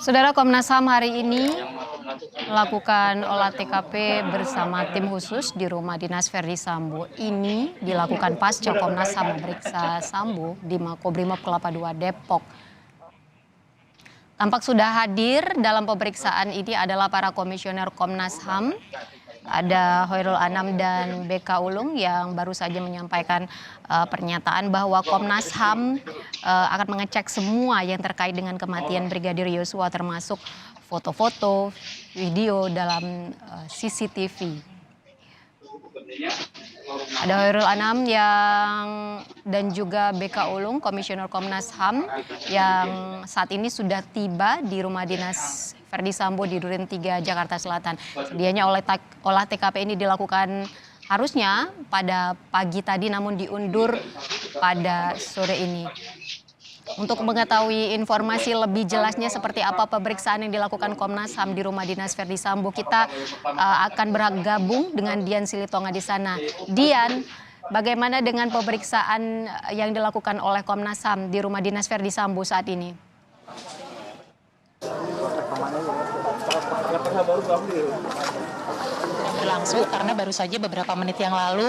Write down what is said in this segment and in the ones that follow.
Saudara, Komnas HAM hari ini melakukan olah TKP bersama tim khusus di rumah dinas Verdi Sambo. Ini dilakukan pasca Komnas HAM memeriksa Sambo di Makobrimob Kelapa II Depok. Tampak sudah hadir dalam pemeriksaan ini adalah para komisioner Komnas HAM. Ada Khairul Anam dan BK Ulung yang baru saja menyampaikan pernyataan bahwa Komnas HAM akan mengecek semua yang terkait dengan kematian Brigadir Yosua, termasuk foto-foto, video dalam CCTV. Ada Khairul Anam dan juga BK Ulung, komisioner Komnas HAM yang saat ini sudah tiba di rumah dinas Verdi Sambo di Duren 3 Jakarta Selatan. Sedianya olah TKP ini dilakukan harusnya pada pagi tadi, namun diundur pada sore ini. Untuk mengetahui informasi lebih jelasnya seperti apa pemeriksaan yang dilakukan Komnas HAM di rumah dinas Verdi Sambo, kita akan bergabung dengan Dian Silitonga di sana. Dian, bagaimana dengan pemeriksaan yang dilakukan oleh Komnas HAM di rumah dinas Verdi Sambo saat ini? Berlangsung karena baru saja beberapa menit yang lalu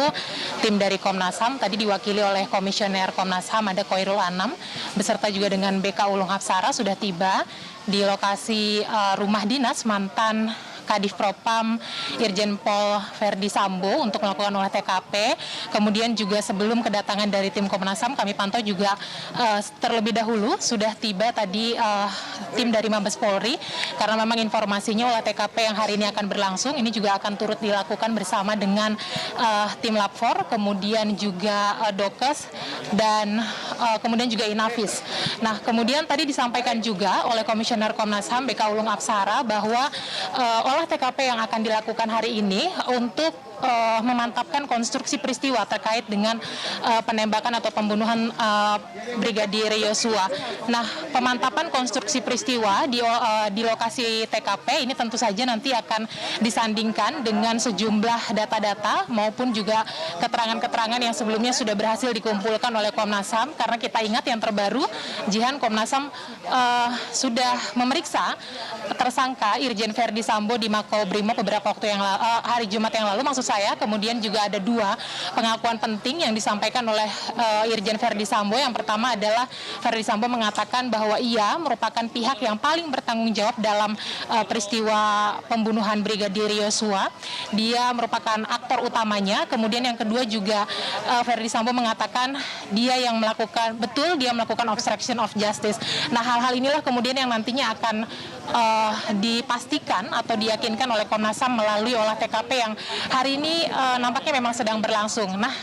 tim dari Komnas HAM tadi diwakili oleh komisioner Komnas HAM ada Khairul Anam beserta juga dengan BK Ulung Apsara sudah tiba di lokasi rumah dinas mantan Kadif Propam Irjen Pol Verdi Sambo untuk melakukan olah TKP. Kemudian juga sebelum kedatangan dari tim Komnas HAM, kami pantau juga terlebih dahulu sudah tiba tadi tim dari Mabes Polri, karena memang informasinya olah TKP yang hari ini akan berlangsung ini juga akan turut dilakukan bersama dengan tim Lab4, kemudian juga Dokes dan kemudian juga Inafis. Nah, kemudian tadi disampaikan juga oleh Komisioner Komnas HAM BK Ulung Apsara bahwa olah TKP yang akan dilakukan hari ini untuk memantapkan konstruksi peristiwa terkait dengan penembakan atau pembunuhan Brigadir Yosua. Nah, pemantapan konstruksi peristiwa di lokasi TKP ini tentu saja nanti akan disandingkan dengan sejumlah data-data maupun juga keterangan-keterangan yang sebelumnya sudah berhasil dikumpulkan oleh Komnas HAM, karena kita ingat yang terbaru Jihan Komnas HAM sudah memeriksa tersangka Irjen Verdi Sambo di Makobrimob beberapa waktu yang hari Jumat yang lalu maksud saya. Kemudian juga ada dua pengakuan penting yang disampaikan oleh Irjen Verdi Sambo. Yang pertama adalah Verdi Sambo mengatakan bahwa ia merupakan pihak yang paling bertanggung jawab dalam peristiwa pembunuhan Brigadir Yosua. Dia merupakan aktor utamanya. Kemudian yang kedua juga Verdi Sambo mengatakan dia melakukan obstruction of justice. Nah, hal-hal inilah kemudian yang nantinya akan dipastikan atau diyakinkan oleh Komnas HAM melalui olah TKP yang hari ini nampaknya memang sedang berlangsung. Nah,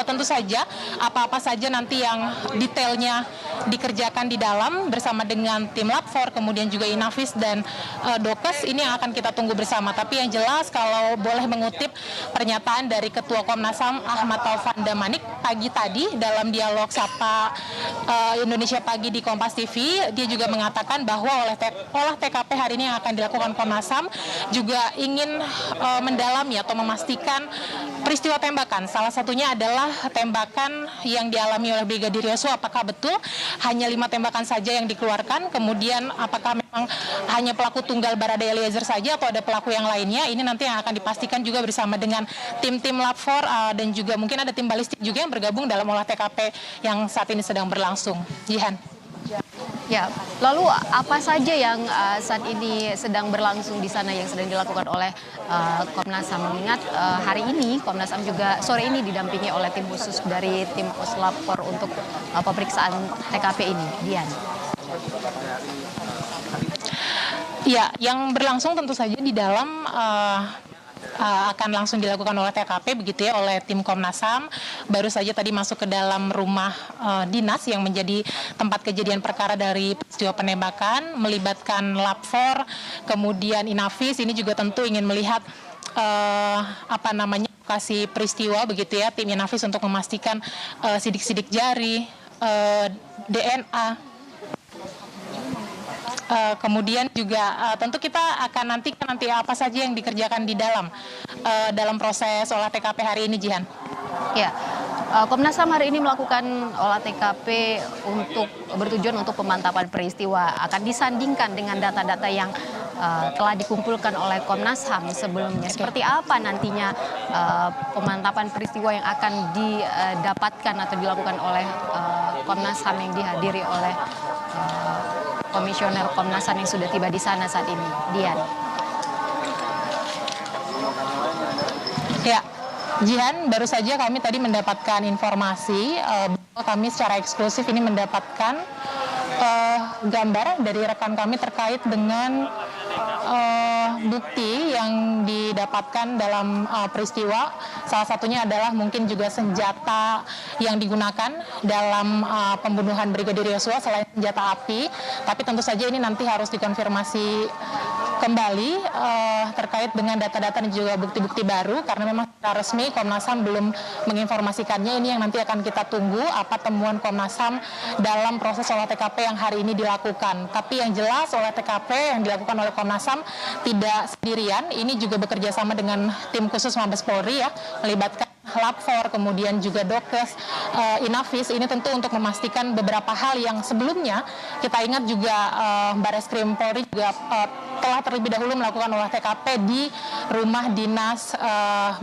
tentu saja apa-apa saja nanti yang detailnya dikerjakan di dalam bersama dengan tim Lab4, kemudian juga Inafis dan Dokes, ini yang akan kita tunggu bersama. Tapi yang jelas kalau boleh mengutip pernyataan dari Ketua Komnas HAM Ahmad Taufan Damanik pagi tadi dalam dialog Sapa Indonesia Pagi di Kompas TV, dia juga mengatakan bahwa olah TKP hari ini yang akan dilakukan Komnas HAM juga ingin mendalami atau memastikan peristiwa tembakan. Salah satunya adalah tembakan yang dialami oleh Brigadir Yosua. Apakah betul hanya 5 tembakan saja yang dikeluarkan? Kemudian apakah memang hanya pelaku tunggal Barada Eliezer saja atau ada pelaku yang lainnya? Ini nanti yang akan dipastikan juga bersama dengan tim-tim Lab4 dan juga mungkin ada tim balistik juga yang bergabung dalam olah TKP yang saat ini sedang berlangsung. Jihan. Ya, lalu apa saja yang saat ini sedang berlangsung di sana yang sedang dilakukan oleh Komnas HAM? Mengingat hari ini Komnas HAM juga sore ini didampingi oleh tim khusus dari tim Lab4 untuk pemeriksaan TKP ini. Dian. Ya, yang berlangsung tentu saja di dalam akan langsung dilakukan oleh TKP begitu ya oleh tim Komnas HAM. Baru saja tadi masuk ke dalam rumah dinas yang menjadi tempat kejadian perkara dari peristiwa penembakan, melibatkan Lab4, kemudian Inafis. Ini juga tentu ingin melihat lokasi peristiwa begitu ya, tim Inafis untuk memastikan sidik-sidik jari, DNA. Kemudian juga tentu kita akan nanti apa saja yang dikerjakan di dalam proses olah TKP hari ini, Jihan. Ya, Komnas HAM hari ini melakukan olah TKP untuk bertujuan untuk pemantapan peristiwa. Akan disandingkan dengan data-data yang telah dikumpulkan oleh Komnas HAM sebelumnya. Seperti apa nantinya pemantapan peristiwa yang akan didapatkan atau dilakukan oleh Komnas HAM yang dihadiri oleh Komisioner Komnas HAM yang sudah tiba di sana saat ini. Dian. Ya, Jihan, baru saja kami tadi mendapatkan informasi bahwa kami secara eksklusif ini mendapatkan gambar dari rekan kami terkait dengan bukti yang didapatkan dalam peristiwa. Salah satunya adalah mungkin juga senjata yang digunakan dalam pembunuhan Brigadir Yosua selain senjata api. Tapi tentu saja ini nanti harus dikonfirmasi kembali terkait dengan data-data dan juga bukti-bukti baru, karena memang secara resmi Komnas HAM belum menginformasikannya. Ini yang nanti akan kita tunggu apa temuan Komnas HAM dalam proses olah TKP yang hari ini dilakukan. Tapi yang jelas olah TKP yang dilakukan oleh Komnas HAM tidak sendirian, ini juga bekerja sama dengan tim khusus Mabes Polri ya, melibatkan Lapfor, kemudian juga Dokes, Inavis. Ini tentu untuk memastikan beberapa hal yang sebelumnya kita ingat juga Bareskrim Polri juga telah terlebih dahulu melakukan olah TKP di rumah dinas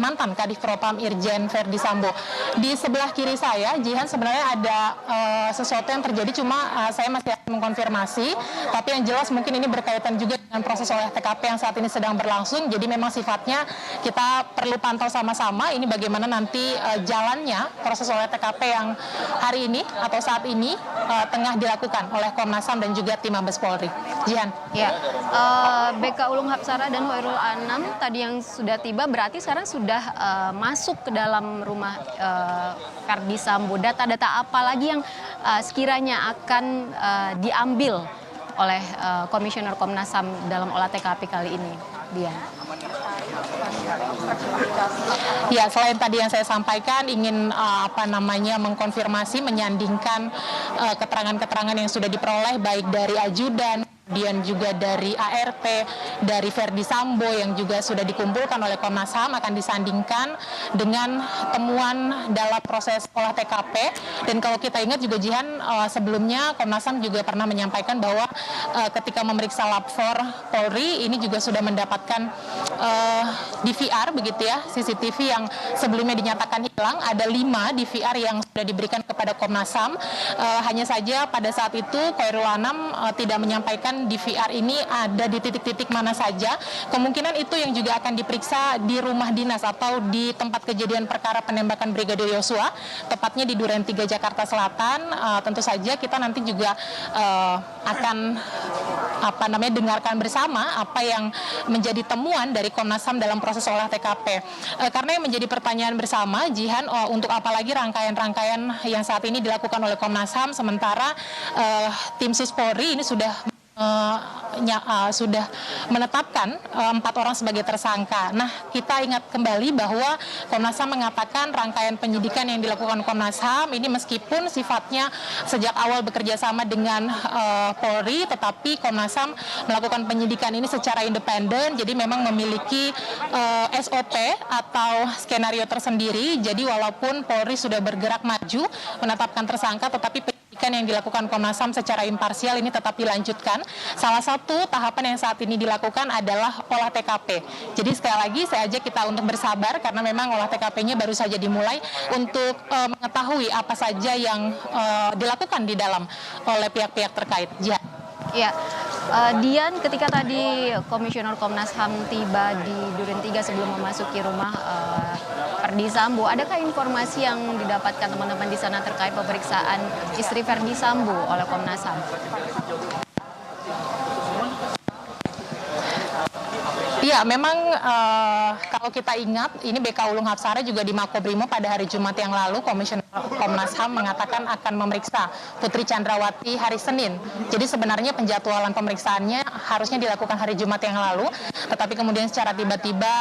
mantan Kadif Propam Irjen Verdi Sambo. Di sebelah kiri saya, Jihan, sebenarnya ada sesuatu yang terjadi, cuma saya masih akan mengkonfirmasi. Tapi yang jelas mungkin ini berkaitan juga dengan proses olah TKP yang saat ini sedang berlangsung. Jadi memang sifatnya kita perlu pantau sama-sama ini bagaimana nanti jalannya proses olah TKP yang hari ini atau saat ini tengah dilakukan oleh Komnas HAM dan juga tim Mabes Polri. Jihan. Ya, BK Ulung Hapsara dan Khairul Anam tadi yang sudah tiba berarti sekarang sudah masuk ke dalam rumah Verdi Sambo. Data-data apa lagi yang sekiranya akan diambil oleh Komisioner Komnas HAM dalam olah TKP kali ini, Dian? Ya, selain tadi yang saya sampaikan, ingin mengkonfirmasi, menyandingkan keterangan-keterangan yang sudah diperoleh baik dari ajudan, kemudian juga dari ART, dari Verdi Sambo yang juga sudah dikumpulkan oleh Komnas HAM akan disandingkan dengan temuan dalam proses olah TKP. Dan kalau kita ingat juga Jihan, sebelumnya Komnas HAM juga pernah menyampaikan bahwa ketika memeriksa Lapfor Polri ini juga sudah mendapatkan DVR begitu ya, CCTV yang sebelumnya dinyatakan hilang. Ada 5 DVR yang sudah diberikan kepada Komnas HAM. Hanya saja pada saat itu Khairul Anam tidak menyampaikan DVR ini ada di titik-titik mana saja. Kemungkinan itu yang juga akan diperiksa di rumah dinas atau di tempat kejadian perkara penembakan Brigadir Yosua, tepatnya di Duren 3 Jakarta Selatan. Tentu saja kita nanti juga akan dengarkan bersama apa yang menjadi temuan dari Komnas HAM dalam proses olah TKP. Karena yang menjadi pertanyaan bersama, Jihan, untuk apalagi rangkaian-rangkaian yang saat ini dilakukan oleh Komnas HAM, sementara tim Sus Polri ini sudah menetapkan 4 orang sebagai tersangka. Nah, kita ingat kembali bahwa Komnas HAM mengatakan rangkaian penyidikan yang dilakukan Komnas HAM ini meskipun sifatnya sejak awal bekerja sama dengan Polri, tetapi Komnas HAM melakukan penyidikan ini secara independen, jadi memang memiliki SOP atau skenario tersendiri. Jadi walaupun Polri sudah bergerak maju menetapkan tersangka, tetapi penyidikan yang dilakukan Komnas HAM secara imparsial ini tetap dilanjutkan. Salah satu tahapan yang saat ini dilakukan adalah olah TKP. Jadi sekali lagi saya ajak kita untuk bersabar karena memang olah TKP-nya baru saja dimulai untuk mengetahui apa saja yang dilakukan di dalam oleh pihak-pihak terkait. Ya, Dian, ketika tadi Komisioner Komnas HAM tiba di Duren 3 sebelum memasuki rumah Verdi Sambo, adakah informasi yang didapatkan teman-teman di sana terkait pemeriksaan istri Verdi Sambo oleh Komnas HAM? Ya, memang kalau kita ingat, ini BK Ulung Hapsara juga di Makobrimob pada hari Jumat yang lalu, Komisioner Komnas HAM mengatakan akan memeriksa Putri Chandrawati hari Senin. Jadi sebenarnya penjadwalan pemeriksaannya harusnya dilakukan hari Jumat yang lalu, tetapi kemudian secara tiba-tiba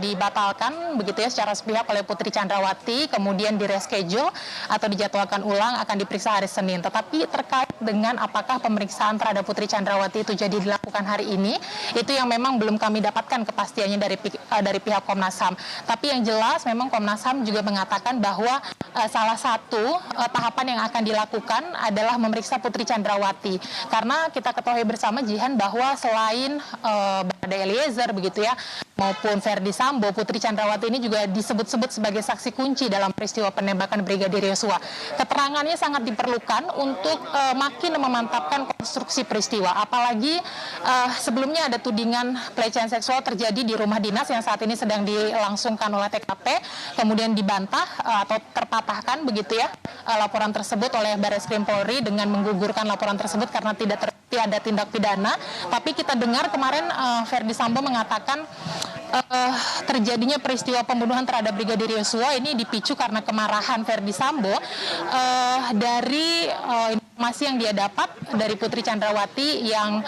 dibatalkan begitu ya secara sepihak oleh Putri Chandrawati, kemudian di reschedule atau dijadwalkan ulang akan diperiksa hari Senin. Tetapi terkait dengan apakah pemeriksaan terhadap Putri Chandrawati itu jadi dilakukan hari ini, itu yang memang belum kami dapatkan kepastiannya dari pihak Komnas HAM. Tapi yang jelas memang Komnas HAM juga mengatakan bahwa salah satu tahapan yang akan dilakukan adalah memeriksa Putri Chandrawati. Karena kita ketahui bersama Jihan bahwa selain Barada Eliezer begitu ya, maupun Verdi Sambo, Putri Chandrawati ini juga disebut-sebut sebagai saksi kunci dalam peristiwa penembakan Brigadir Yosua. Keterangannya sangat diperlukan untuk makin memantapkan konstruksi peristiwa. Apalagi sebelumnya ada tudingan pelecehan seksual terjadi di rumah dinas yang saat ini sedang dilangsungkan oleh TKP, kemudian dibantah atau terpatahkan begitu ya laporan tersebut oleh Barreskrim Polri dengan menggugurkan laporan tersebut karena tidak ada tindak pidana. Tapi kita dengar kemarin Verdi Sambo mengatakan terjadinya peristiwa pembunuhan terhadap Brigadir Yosua ini dipicu karena kemarahan Verdi Sambo dari informasi yang dia dapat dari Putri Chandrawati yang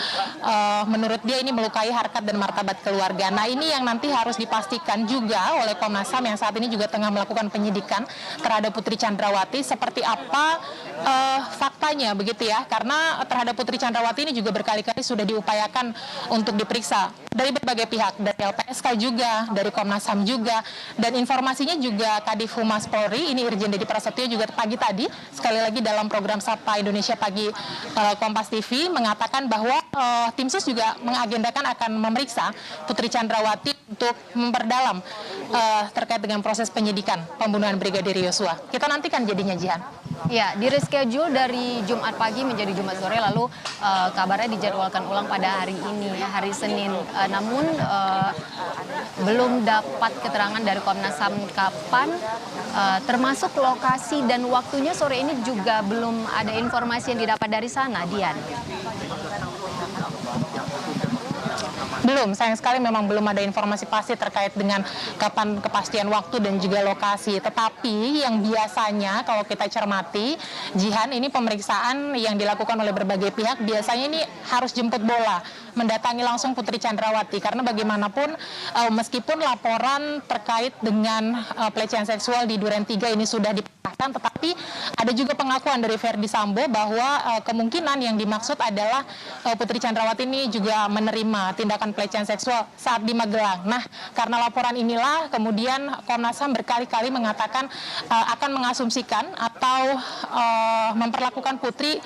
menurut dia ini melukai harkat dan martabat keluarga. Nah, ini yang nanti harus dipastikan juga oleh Komnas HAM yang saat ini juga tengah melakukan penyidikan terhadap Putri Chandrawati seperti apa faktanya begitu ya, karena terhadap Putri Chandrawati ini juga berkali-kali sudah diupayakan untuk diperiksa dari berbagai pihak, dari LPSK juga, dari Komnas HAM juga, dan informasinya juga Kadif Humas Polri, ini Irjen Dedi Prasetyo juga pagi tadi, sekali lagi dalam program Sapa Indonesia Pagi Kompas TV, mengatakan bahwa tim sus juga mengagendakan akan memeriksa Putri Chandrawati untuk memperdalam terkait dengan proses penyidikan pembunuhan Brigadir Yosua. Kita nantikan jadinya, Jihan. Ya, di reschedule dari Jumat pagi menjadi Jumat sore, lalu kabarnya dijadwalkan ulang pada hari ini, hari Senin. Namun belum dapat keterangan dari Komnas HAM kapan, termasuk lokasi dan waktunya sore ini juga belum ada informasi yang didapat dari sana, Dian. Belum, sayang sekali memang belum ada informasi pasti terkait dengan kapan kepastian waktu dan juga lokasi. Tetapi yang biasanya kalau kita cermati, Jihan, ini pemeriksaan yang dilakukan oleh berbagai pihak biasanya ini harus jemput bola, mendatangi langsung Putri Chandrawati. Karena bagaimanapun meskipun laporan terkait dengan pelecehan seksual di Duren 3 ini sudah dipatahkan, tetapi ada juga pengakuan dari Verdi Sambo bahwa kemungkinan yang dimaksud adalah Putri Chandrawati ini juga menerima tindakan pelecehan seksual saat di Magelang. Nah, karena laporan inilah kemudian Komnas HAM berkali-kali mengatakan akan mengasumsikan atau memperlakukan Putri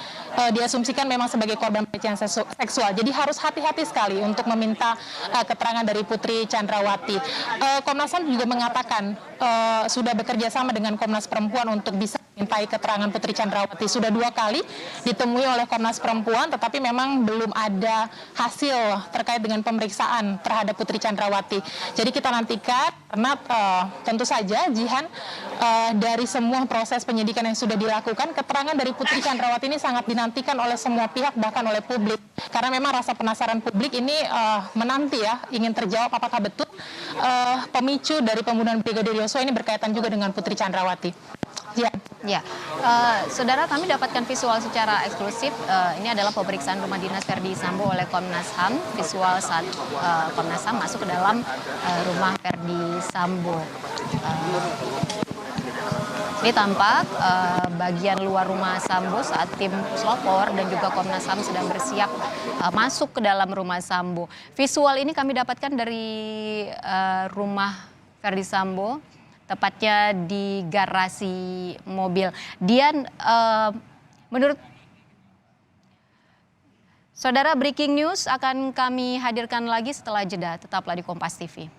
diasumsikan memang sebagai korban pelecehan seksual. Jadi harus hati-hati sekali untuk meminta keterangan dari Putri Chandrawati. Komnas HAM juga mengatakan sudah bekerja sama dengan Komnas Perempuan untuk bisa mintai keterangan Putri Chandrawati. Sudah 2 kali ditemui oleh Komnas Perempuan, tetapi memang belum ada hasil terkait dengan pemeriksaan terhadap Putri Chandrawati. Jadi kita nantikan, karena tentu saja Jihan, dari semua proses penyidikan yang sudah dilakukan, keterangan dari Putri Chandrawati ini sangat dinantikan oleh semua pihak, bahkan oleh publik. Karena memang rasa penasaran publik ini menanti ya, ingin terjawab apakah betul pemicu dari pembunuhan Brigadir Yosua ini berkaitan juga dengan Putri Chandrawati. Ya, saudara, kami dapatkan visual secara eksklusif. Ini adalah pemeriksaan rumah dinas Verdi Sambo oleh Komnas HAM. Visual saat Komnas HAM masuk ke dalam rumah Verdi Sambo. Ini tampak bagian luar rumah Sambo saat tim Puslapor dan juga Komnas HAM sedang bersiap masuk ke dalam rumah Sambo. Visual ini kami dapatkan dari rumah Verdi Sambo, tepatnya di garasi mobil. Dian, menurut saudara, breaking news akan kami hadirkan lagi setelah jeda. Tetaplah di Kompas TV.